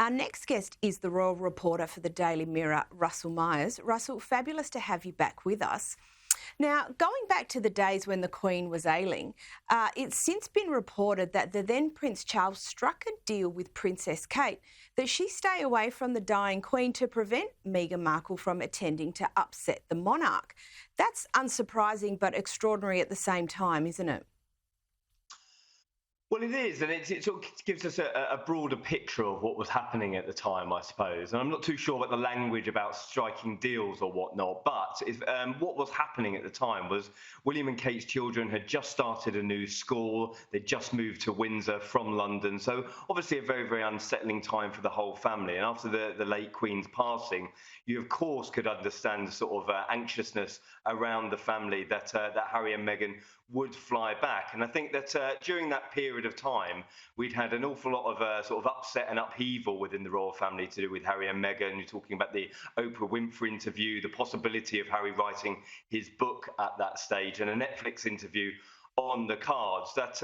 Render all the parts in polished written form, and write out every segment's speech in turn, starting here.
Our next guest is the royal reporter for the Daily Mirror, Russell Myers. Russell, fabulous to have you back with us. Now, going back to the days when the Queen was ailing, it's since been reported that the then Prince Charles struck a deal with Princess Kate that she stay away from the dying Queen to prevent Meghan Markle from attending to upset the monarch. That's unsurprising but extraordinary at the same time, isn't it? Well, it is, and it sort of gives us a broader picture of what was happening at the time, I suppose. And I'm not too sure about the language about striking deals or whatnot, but what was happening at the time was William and Kate's children had just started a new school. They'd just moved to Windsor from London. So obviously a very, very unsettling time for the whole family. And after the late Queen's passing, you, of course, could understand the sort of anxiousness around the family that Harry and Meghan would fly back. And I think that during that period of time, we'd had an awful lot of sort of upset and upheaval within the royal family to do with Harry and Meghan. You're talking about the Oprah Winfrey interview, the possibility of Harry writing his book at that stage, and a Netflix interview on the cards. That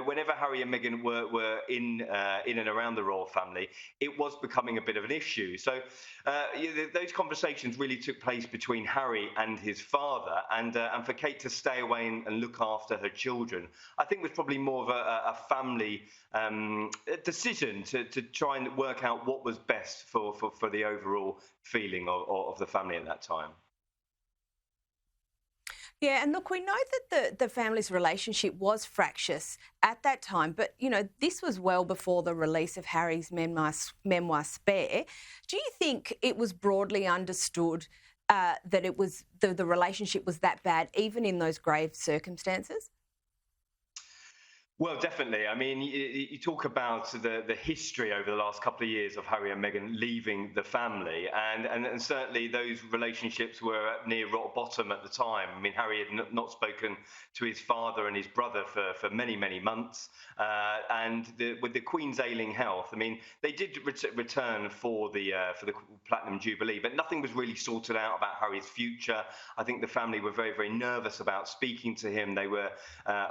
whenever Harry and Meghan were in and around the royal family, it was becoming a bit of an issue. So those conversations really took place between Harry and his father, and for Kate to stay away and look after her children, I think was probably more of a family decision to try and work out what was best for the overall feeling of the family at that time. Yeah, and look, we know that the family's relationship was fractious at that time, but, you know, this was well before the release of Harry's memoir Spare. Do you think it was broadly understood that it was the relationship was that bad, even in those grave circumstances? Well, definitely. I mean, you talk about the history over the last couple of years of Harry and Meghan leaving the family, and certainly those relationships were near rock bottom at the time. I mean, Harry had not spoken to his father and his brother for many, many months, and with the Queen's ailing health, I mean, they did return for the Platinum Jubilee, but nothing was really sorted out about Harry's future. I think the family were very, very nervous about speaking to him. They were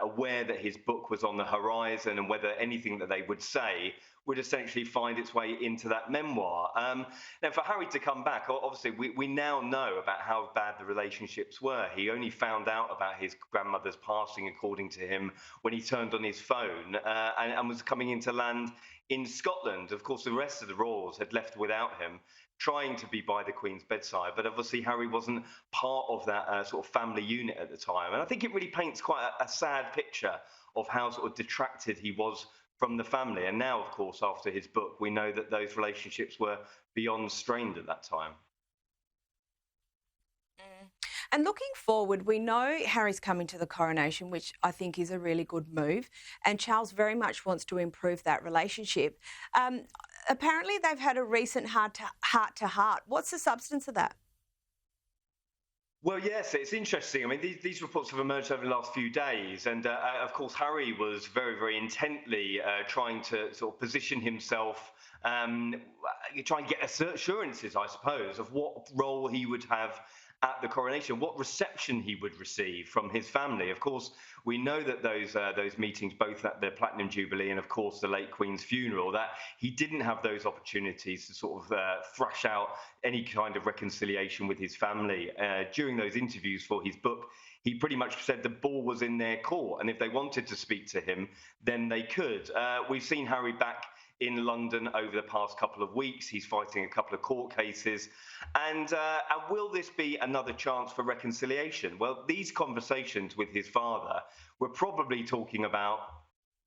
aware that his book was on the horizon, and whether anything that they would say would essentially find its way into that memoir. Now, for Harry to come back, obviously, we now know about how bad the relationships were. He only found out about his grandmother's passing, according to him, when he turned on his phone and was coming into land in Scotland. Of course, the rest of the royals had left without him, trying to be by the Queen's bedside, but obviously Harry wasn't part of that sort of family unit at the time. And I think it really paints quite a sad picture of how sort of detracted he was from the family. And now, of course, after his book, we know that those relationships were beyond strained at that time. And looking forward, we know Harry's coming to the coronation, which I think is a really good move, and Charles very much wants to improve that relationship. Apparently, they've had a recent heart-to-heart. What's the substance of that? Well, yes, it's interesting. I mean, these reports have emerged over the last few days. And of course, Harry was very, very intently trying to sort of position himself, try and get assurances, I suppose, of what role he would have at the coronation, what reception he would receive from his family. Of course, we know that those meetings, both at the Platinum Jubilee and, of course, the late Queen's funeral, that he didn't have those opportunities to sort of thrash out any kind of reconciliation with his family. During those interviews for his book, he pretty much said the ball was in their court, and if they wanted to speak to him, then they could. We've seen Harry back in London over the past couple of weeks. He's fighting a couple of court cases. And will this be another chance for reconciliation? Well, these conversations with his father were probably talking about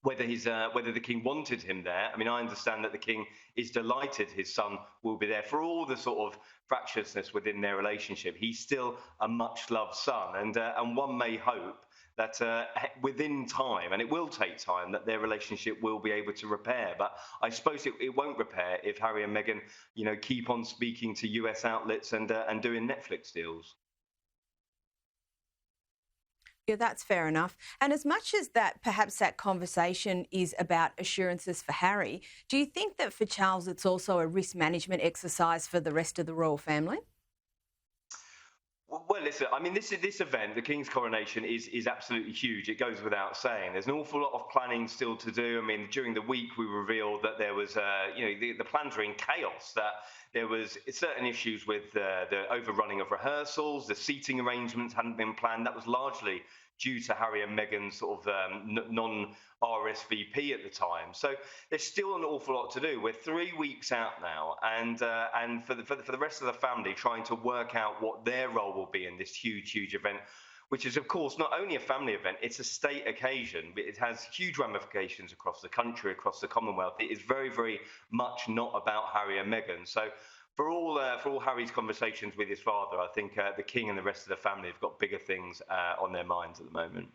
whether the king wanted him there. I mean, I understand that the king is delighted his son will be there for all the sort of fractiousness within their relationship. He's still a much-loved son, and one may hope that within time, and it will take time, that their relationship will be able to repair. But I suppose it won't repair if Harry and Meghan, keep on speaking to US outlets and doing Netflix deals. Yeah, that's fair enough. And as much as that, perhaps that conversation is about assurances for Harry, do you think that for Charles it's also a risk management exercise for the rest of the royal family? Well, listen, I mean, this event, the King's coronation, is absolutely huge. It goes without saying. There's an awful lot of planning still to do. I mean, during the week, we revealed that there was, the plans were in chaos. That there was certain issues with the overrunning of rehearsals, the seating arrangements hadn't been planned. That was largely due to Harry and Meghan's sort of non-RSVP at the time. So there's still an awful lot to do. We're 3 weeks out now, and for the rest of the family, trying to work out what their role will be in this huge event, which is, of course, not only a family event, it's a state occasion, but it has huge ramifications across the country, across the Commonwealth. It is very much not about Harry and Meghan. So for all Harry's conversations with his father, I think the King and the rest of the family have got bigger things on their minds at the moment.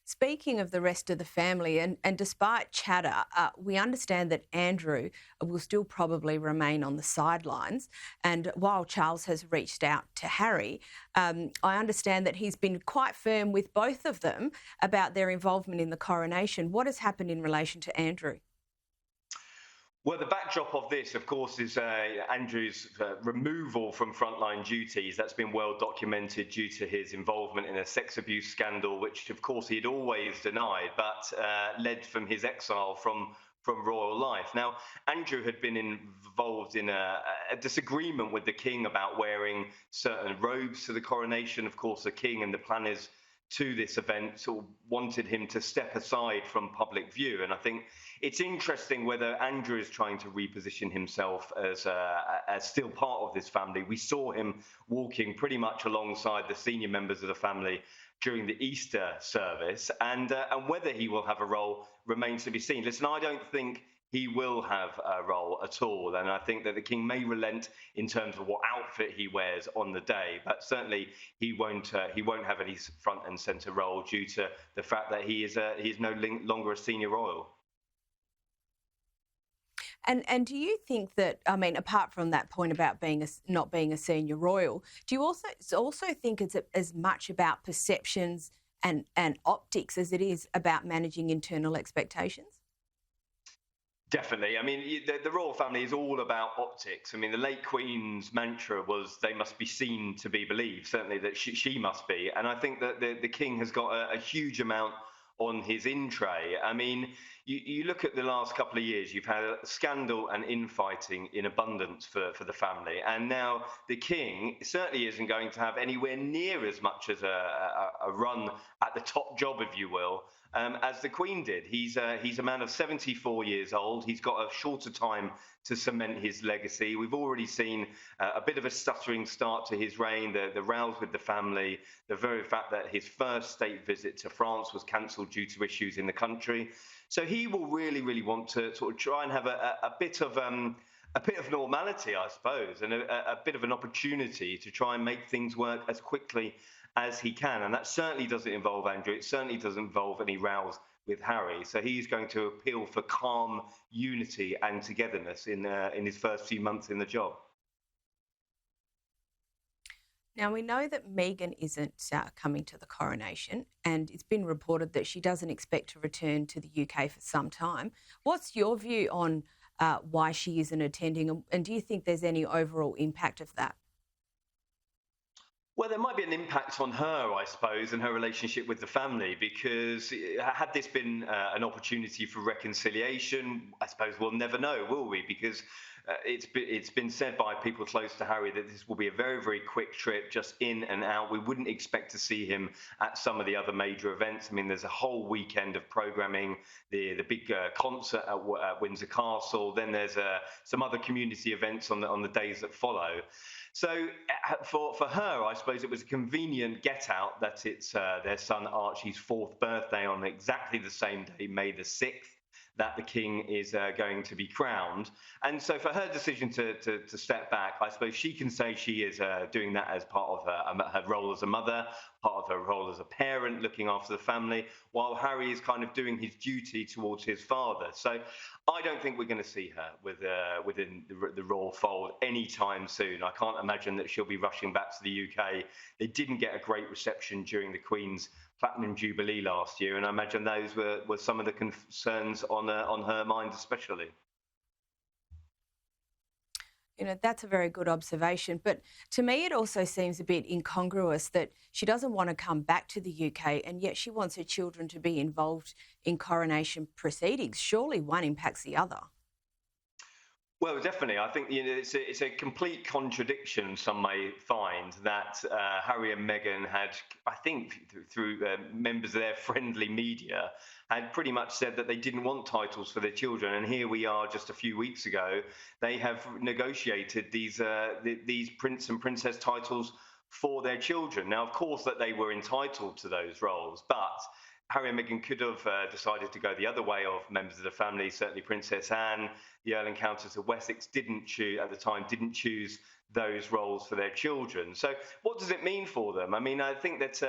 Speaking of the rest of the family, and despite chatter, we understand that Andrew will still probably remain on the sidelines. And while Charles has reached out to Harry, I understand that he's been quite firm with both of them about their involvement in the coronation. What has happened in relation to Andrew? Well, the backdrop of this, of course, is Andrew's removal from frontline duties. That's been well documented due to his involvement in a sex abuse scandal, which, of course, he had always denied, but led from his exile from royal life. Now, Andrew had been involved in a disagreement with the King about wearing certain robes to the coronation. Of course, the King and the planners to this event sort of wanted him to step aside from public view. And I think it's interesting whether Andrew is trying to reposition himself as still part of this family. We saw him walking pretty much alongside the senior members of the family during the Easter service, and whether he will have a role remains to be seen. Listen, I don't think he will have a role at all, and I think that the King may relent in terms of what outfit he wears on the day, but certainly he won't have any front and centre role due to the fact that he is no longer a senior royal. And do you think that, I mean, apart from that point about not being a senior royal, do you also think it's as much about perceptions and optics as it is about managing internal expectations? Definitely. I mean, the royal family is all about optics. I mean, the late Queen's mantra was they must be seen to be believed, certainly that she must be. And I think that the King has got a huge amount on his in tray. I mean, you look at the last couple of years, you've had a scandal and infighting in abundance for the family. And now the King certainly isn't going to have anywhere near as much as a run at the top job, if you will, as the Queen did. He's a man of 74 years old. He's got a shorter time to cement his legacy. We've already seen a bit of a stuttering start to his reign, the rows with the family, the very fact that his first state visit to France was cancelled due to issues in the country. So he will really want to sort of try and have a bit of normality, I suppose, and a bit of an opportunity to try and make things work as quickly as he can. And that certainly doesn't involve Andrew. It certainly doesn't involve any rows with Harry. So he's going to appeal for calm unity and togetherness in his first few months in the job. Now, we know that Meghan isn't coming to the coronation, and it's been reported that she doesn't expect to return to the UK for some time. What's your view on why she isn't attending, and do you think there's any overall impact of that? Well, there might be an impact on her, I suppose, and her relationship with the family, because had this been an opportunity for reconciliation, I suppose we'll never know, will we? Because it's been said by people close to Harry that this will be a very quick trip, just in and out. We wouldn't expect to see him at some of the other major events. I mean, there's a whole weekend of programming, the big concert at Windsor Castle. Then there's some other community events on the days that follow. So for her, I suppose it was a convenient get out that it's their son Archie's 4th birthday on exactly the same day, May the 6th, that the King is going to be crowned. And so for her decision to step back, I suppose she can say she is doing that as part of her role as a mother, part of her role as a parent, looking after the family, while Harry is kind of doing his duty towards his father. So I don't think we're going to see her within the royal fold anytime soon. I can't imagine that she'll be rushing back to the UK. They didn't get a great reception during the Queen's Platinum Jubilee last year, and I imagine those were some of the concerns on her mind especially. That's a very good observation. But to me, it also seems a bit incongruous that she doesn't want to come back to the UK and yet she wants her children to be involved in coronation proceedings. Surely one impacts the other. Well, definitely. I think it's a complete contradiction. Some may find that Harry and Meghan had, I think, through members of their friendly media, had pretty much said that they didn't want titles for their children. And here we are, just a few weeks ago, they have negotiated these prince and princess titles for their children. Now, of course, that they were entitled to those roles, but Harry and Meghan could have decided to go the other way of members of the family. Certainly, Princess Anne, the Earl and Countess of Wessex, didn't choose those roles for their children. So, what does it mean for them? I mean, I think that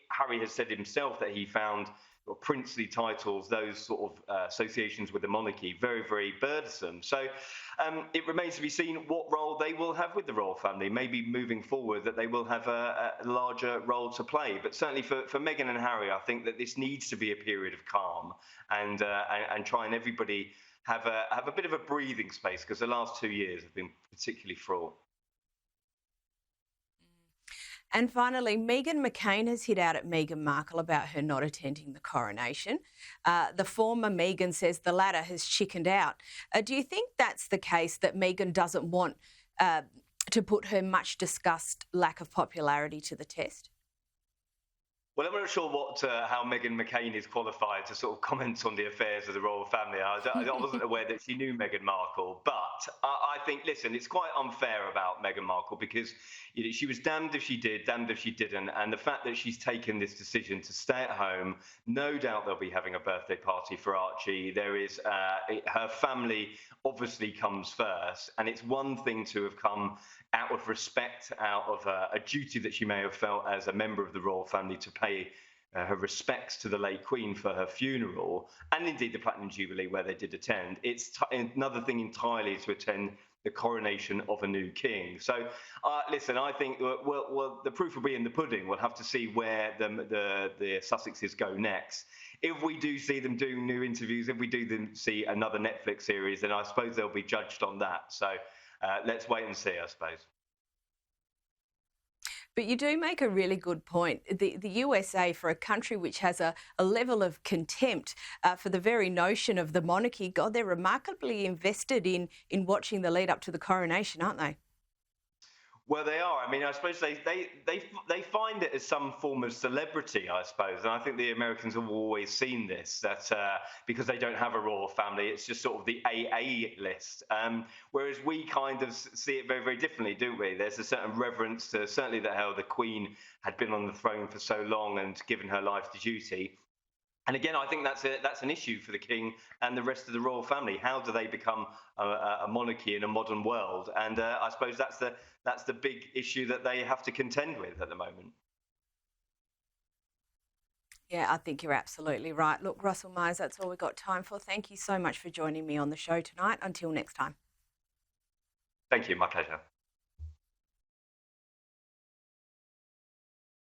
Harry has said himself that he found princely titles, those sort of associations with the monarchy, very, very burdensome. So it remains to be seen what role they will have with the royal family. Maybe moving forward that they will have a larger role to play. But certainly for Meghan and Harry, I think that this needs to be a period of calm and try and everybody have a bit of a breathing space, because the last 2 years have been particularly fraught. And finally, Meghan McCain has hit out at Meghan Markle about her not attending the coronation. The former Meghan says the latter has chickened out. Do you think that's the case, that Meghan doesn't want to put her much discussed lack of popularity to the test? Well, I'm not sure how Meghan McCain is qualified to sort of comment on the affairs of the royal family. I wasn't aware that she knew Meghan Markle, but I think, listen, it's quite unfair about Meghan Markle, because she was damned if she did, damned if she didn't. And the fact that she's taken this decision to stay at home, no doubt they'll be having a birthday party for Archie. There is her family obviously comes first, and it's one thing to have come out of respect, out of a duty that she may have felt as a member of the royal family, to pay her respects to the late Queen for her funeral, and indeed the Platinum Jubilee, where they did attend. It's another thing entirely to attend the coronation of a new king. So, listen, I think well, the proof will be in the pudding. We'll have to see where the Sussexes go next. If we do see them doing new interviews, if we do see another Netflix series, then I suppose they'll be judged on that. So let's wait and see, I suppose. But you do make a really good point. The USA, for a country which has a level of contempt for the very notion of the monarchy, God, they're remarkably invested in watching the lead up to the coronation, aren't they? Well, they are. I mean, I suppose they find it as some form of celebrity, I suppose. And I think the Americans have always seen this, that because they don't have a royal family, it's just sort of the AA list. Whereas we kind of see it very, very differently, don't we? There's a certain reverence to certainly that how the Queen had been on the throne for so long and given her life to duty. And again, I think that's an issue for the king and the rest of the royal family. How do they become a monarchy in a modern world? And I suppose that's the big issue that they have to contend with at the moment. Yeah, I think you're absolutely right. Look, Russell Myers, that's all we've got time for. Thank you so much for joining me on the show tonight. Until next time. Thank you. My pleasure.